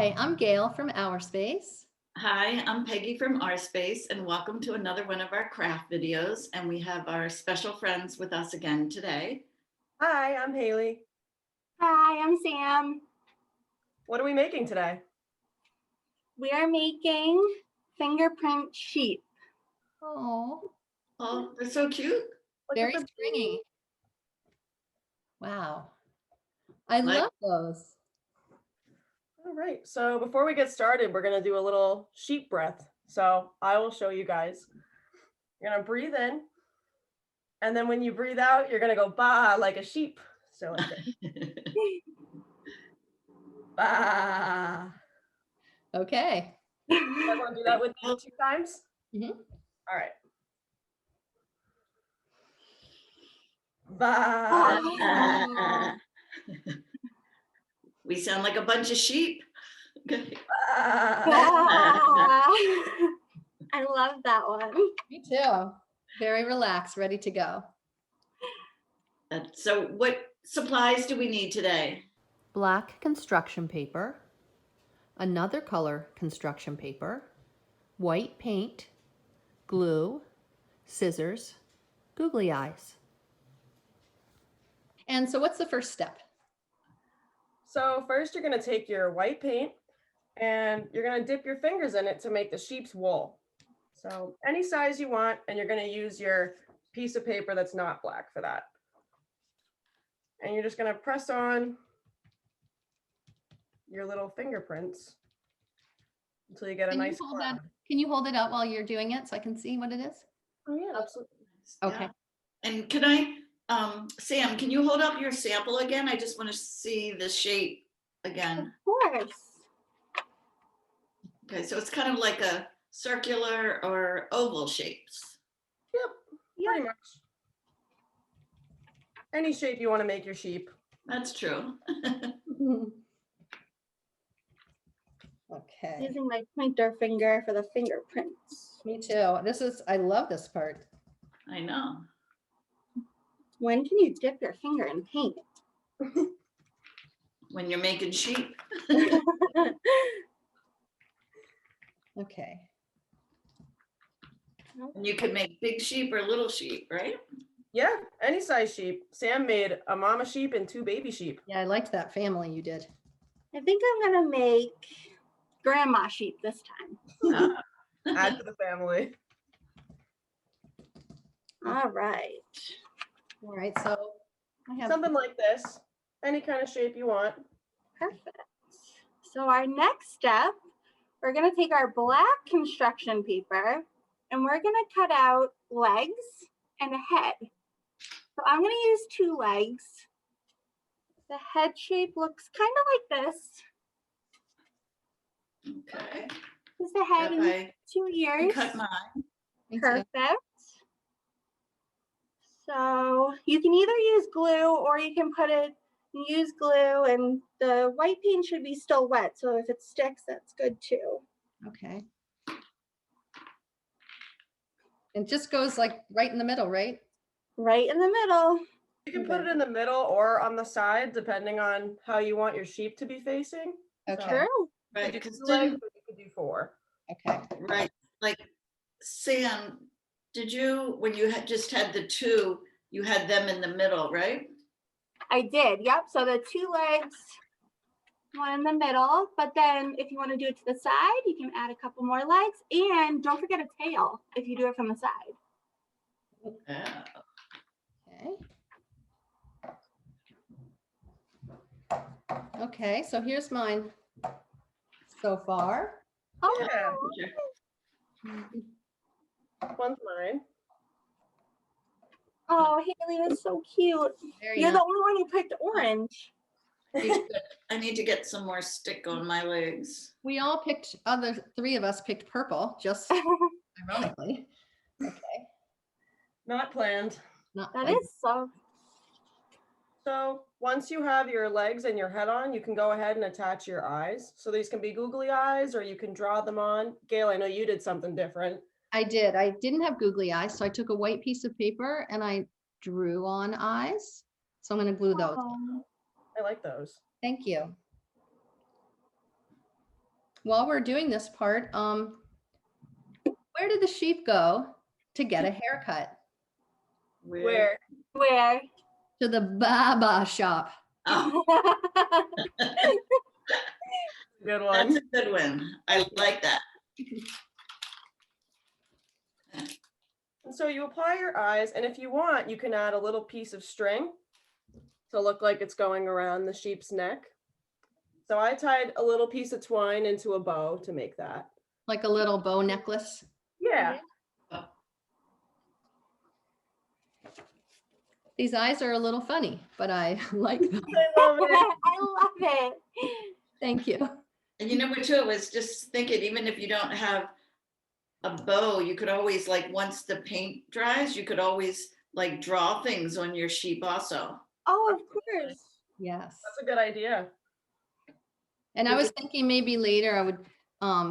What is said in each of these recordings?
Hi, I'm Gail from Our Space. Hi, I'm Peggy from Our Space, and welcome to another one of our craft videos. And we have our special friends with us again today. Hi, I'm Haley. Hi, I'm Sam. What are we making today? We are making fingerprint sheep. Oh, Oh, they're so cute. Look very at the stringy. Wow. I Like- love those. All right, so before we get started, we're gonna do a little sheep breath. So I will show you guys. You're gonna breathe in, and then when you breathe out, you're gonna go ba like a sheep. So like this. Ba. Okay. Everyone do that with me 2 times? Mhm. All right. Ba. We sound like a bunch of sheep. Ba. I love that one. Me too. Very relaxed, ready to go. So what supplies do we need today? Black construction paper, another color construction paper, white paint, glue, scissors, googly eyes. And so what's the first step? So first you're gonna take your white paint and you're gonna dip your fingers in it to make the sheep's wool. So any size you want, and you're gonna use your piece of paper that's not black for that. And you're just gonna press on your little fingerprints until you get a Can you nice hold cloud. that? Can you hold it up while you're doing it so I can see what it is? Oh yeah, absolutely. Okay. Yeah. And can I, Sam, can you hold up your sample again? I just want to see the shape again. Of course. Okay, so it's kind of like a circular or oval shapes. Pretty much. Any shape you want to make your sheep. That's true. Okay. Using my pointer finger for the fingerprints. Me too. I love this part. I know. When can you dip your finger in paint? When you're making sheep. Okay. And you could make big sheep or little sheep, right? Yeah, any size sheep. Sam made a mama sheep and 2 baby sheep. Yeah, I liked that family you did. I think I'm gonna make grandma sheep this time. Add to the family. All right. All right, so I have Something like this. Any kind of shape you want. Perfect. So our next step, we're gonna take our black construction paper and we're gonna cut out legs and a head. So I'm gonna use 2 legs. The head shape looks kind of like this. Okay. This is the head and I 2 ears. cut mine. me too. Perfect. So you can either use glue or you can use glue, and the white paint should be still wet. So if it sticks, that's good too. Okay. It just goes like right in the middle, right? Right in the middle. You can put it in the middle or on the side, depending on how you want your sheep to be facing. Okay. True. You Right, could do because 2 legs, or you could do 4. Okay. right, like Sam, did you, when you had just had the 2, you had them in the middle, right? I did. Yep. So the 2 legs, one in the middle. But then if you want to do it to the side, you can add a couple more legs. And don't forget a tail if you do it from the side. Yeah. Okay. Okay, so here's mine so far. Oh, Yeah. One's mine. oh, Haley is so cute. Very You're nice. the only one who picked orange. I need to get some more stick on my legs. We all picked, other 3 of us picked purple, just ironically. Okay. Not planned. Not That like- is so. So once you have your legs and your head on, you can go ahead and attach your eyes. So these can be googly eyes, or you can draw them on. Gail, I know you did something different. I did. I didn't have googly eyes, so I took a white piece of paper and I drew on eyes. So I'm going to glue those. Oh. I like those. Thank you. while we're doing this part, where did the sheep go to get a haircut? Where? Where? To the barber shop. Oh, Good that's one. a good one. I like that. And so you apply your eyes, and if you want, you can add a little piece of string to look like it's going around the sheep's neck. So I tied a little piece of twine into a bow to make that. Like a little bow necklace. Yeah. These eyes are a little funny, but I like them. I love it. I love it. Thank you. And you know what, too, I was just thinking, even if you don't have a bow, you could always, like, once the paint dries, you could always like draw things on your sheep also. Oh, of course. Yes. That's a good idea. And I was thinking maybe later I would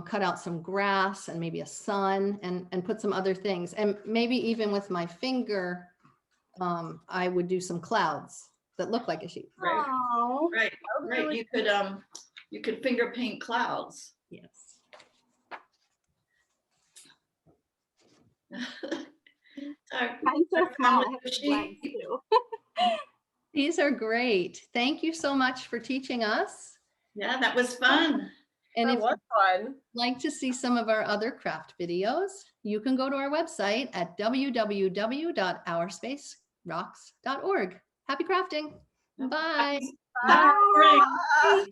cut out some grass and maybe a sun and put some other things. And maybe even with my finger, I would do some clouds that look like a sheep. Right, Oh, right, right. You could finger paint clouds. Yes. I'm so small. I have to blend too. These are great. Thank you so much for teaching us. Yeah, that was fun. And That if was fun. you'd like to see some of our other craft videos, you can go to our website at www.ourspacerocks.org. Happy crafting. Bye. Bye. Bye.